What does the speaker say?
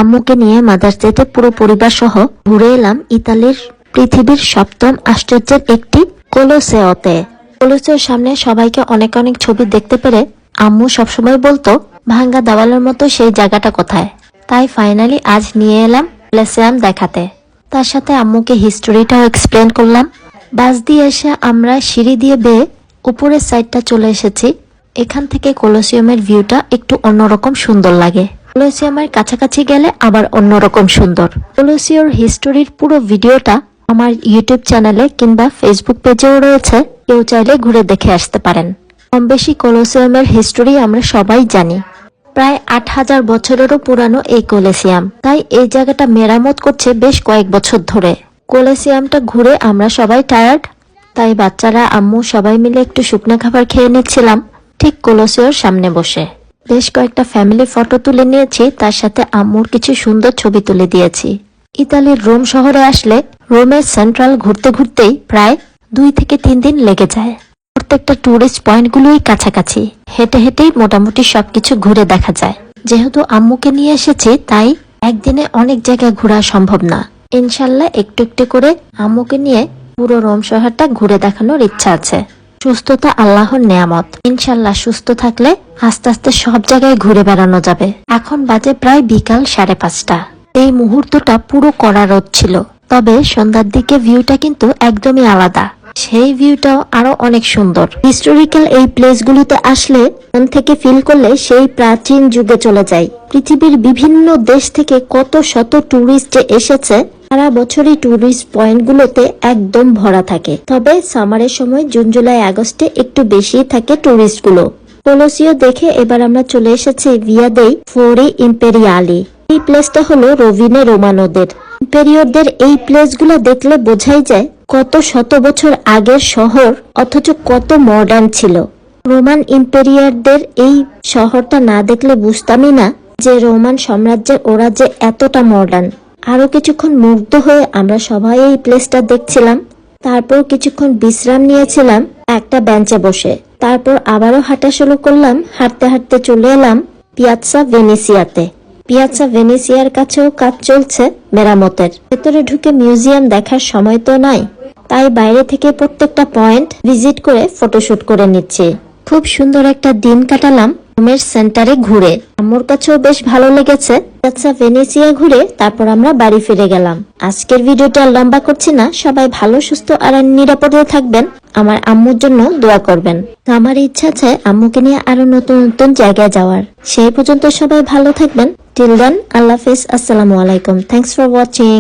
আম্মুকে নিয়ে মাদার্স ডেতে পুরো পরিবার সহ ঘুরে এলাম ইতালির পৃথিবীর সপ্তম আশ্চর্যের একটি কোলোসেওতে। কোলোসেওর সামনে সবাইকে অনেক অনেক ছবি দেখতে পেরে আম্মু সবসময় বলতো ভাঙ্গা দেওয়ালের মতো সেই জায়গাটা কোথায়। তাই ফাইনালি আজ নিয়ে এলাম কোলোসেয়াম দেখাতে। তার সাথে আম্মুকে হিস্টোরিটাও এক্সপ্লেন করলাম। বাস দিয়ে এসে আমরা সিঁড়ি দিয়ে বেয়ে উপরের সাইডটা চলে এসেছি। এখান থেকে কোলোসিয়ামের ভিউটা একটু অন্যরকম সুন্দর লাগে। কোলোসিয়ামের কাছাকাছি গেলে আবার অন্যরকম সুন্দর। কোলোসিয়ার হিস্টোরির পুরো ভিডিওটা আমার ইউটিউব চ্যানেলে কিংবা ফেসবুক পেজেও রয়েছে, কেউ চাইলে ঘুরে দেখে আসতে পারেন। কম বেশি কোলোসিয়ামের হিস্টোরি আমরা সবাই জানি। প্রায় ৮,০০০ বছরেরও পুরানো এই কোলোসিয়াম, তাই এই জায়গাটা মেরামত করছে বেশ কয়েক বছর ধরে। কোলোসিয়ামটা ঘুরে আমরা সবাই টায়ার্ড, তাই বাচ্চারা আম্মু সবাই মিলে একটু শুকনো খাবার খেয়ে নিচ্ছিলাম ঠিক কোলোসিয়ার সামনে বসে। বেশ কয়েকটা ফ্যামিলি ফটো তুলে নিয়েছি, তার সাথে আম্মুর কিছু সুন্দর ছবি তুলে দিয়েছি। ইতালির রোম শহরে আসলে রোমের সেন্ট্রাল ঘুরতে ঘুরতেই প্রায় 2 থেকে 3 দিন লেগে যায়। প্রত্যেকটা টুরিস্ট পয়েন্টগুলোই কাছাকাছি, হেঁটে হেঁটেই মোটামুটি সবকিছু ঘুরে দেখা যায়। যেহেতু আম্মুকে নিয়ে এসেছি তাই একদিনে অনেক জায়গায় ঘোরা সম্ভব না। ইনশাল্লাহ একটু একটু করে আম্মুকে নিয়ে পুরো রোম শহরটা ঘুরে দেখানোর ইচ্ছা আছে। সুস্থতা আল্লাহর নেয়ামত, ইনশাল্লাহ সুস্থ থাকলে আস্তে আস্তে সব জায়গায় ঘুরে বেড়ানো যাবে। এখন বাজে প্রায় বিকাল 5:30। এই মুহূর্তটা পুরো কড়া রোদ ছিল, তবে সন্ধ্যার দিকে ভিউটা কিন্তু একদমই আলাদা। সেই ভিউটাও আরো অনেক সুন্দর। হিস্টোরিক্যাল এই প্লেসগুলোতে আসলে মন থেকে ফিল করলে সেই প্রাচীন যুগে চলে যায়। পৃথিবীর বিভিন্ন দেশ থেকে কত শত টুরিস্ট এসেছে, সারা বছরই টুরিস্ট পয়েন্টগুলোতে একদম ভরা থাকে। তবে সামারের সময় জুন জুলাই আগস্টে একটু বেশি থাকে টুরিস্টগুলো। কোলোসিও দেখে এবার আমরা চলে এসেছি ভিয়া দেই ফোরি ইম্পেরিয়ালি। এই প্লেসটা হলো রোভিনে রোমানোদের ইম্পেরিয়রদের। এই প্লেসগুলো দেখলে বোঝাই যায় কত শত বছর আগের শহর, অথচ কত মডার্ন ছিল। রোমান ইম্পেরিয়রদের এই শহরটা না দেখলে বুঝতামই না যে রোমান সাম্রাজ্যের ওরা যে এতটা মডার্ন। আরো কিছুক্ষণ মুগ্ধ হয়ে আমরা সবাই এই প্লেসটা দেখছিলাম। তারপর কিছুক্ষণ বিশ্রাম নিয়েছিলাম একটা বেঞ্চে বসে। তারপর আবারও হাঁটা শুরু করলাম। হাঁটতে হাঁটতে চলে এলাম পিয়াৎজা ভেনেসিয়াতে। পিয়াৎজা ভেনেসিয়ার কাছেও কাজ চলছে মেরামতের। ভেতরে ঢুকে মিউজিয়াম দেখার সময় তো নাই, তাই বাইরে থেকে প্রত্যেকটা পয়েন্ট ভিজিট করে ফটোশুট করে নিচ্ছি। খুব সুন্দর একটা দিন কাটালাম রোমের সেন্টারে ঘুরে। আমার কাছেও বেশ ভালো লেগেছে। পিয়াৎজা ভেনেসিয়া ঘুরে তারপর আমরা বাড়ি ফিরে গেলাম। আজকের ভিডিওটা লম্বা করছি না। সবাই ভালো সুস্থ আর নিরাপদে থাকবেন। আমার আম্মুর জন্য দোয়া করবেন। আমার ইচ্ছা আছে আম্মুকে নিয়ে আরো নতুন নতুন জায়গায় যাওয়ার। সেই পর্যন্ত সবাই ভালো থাকবেন। টিল দেন, আল্লাহ হাফেজ, আসসালামু আলাইকুম। Thanks for watching.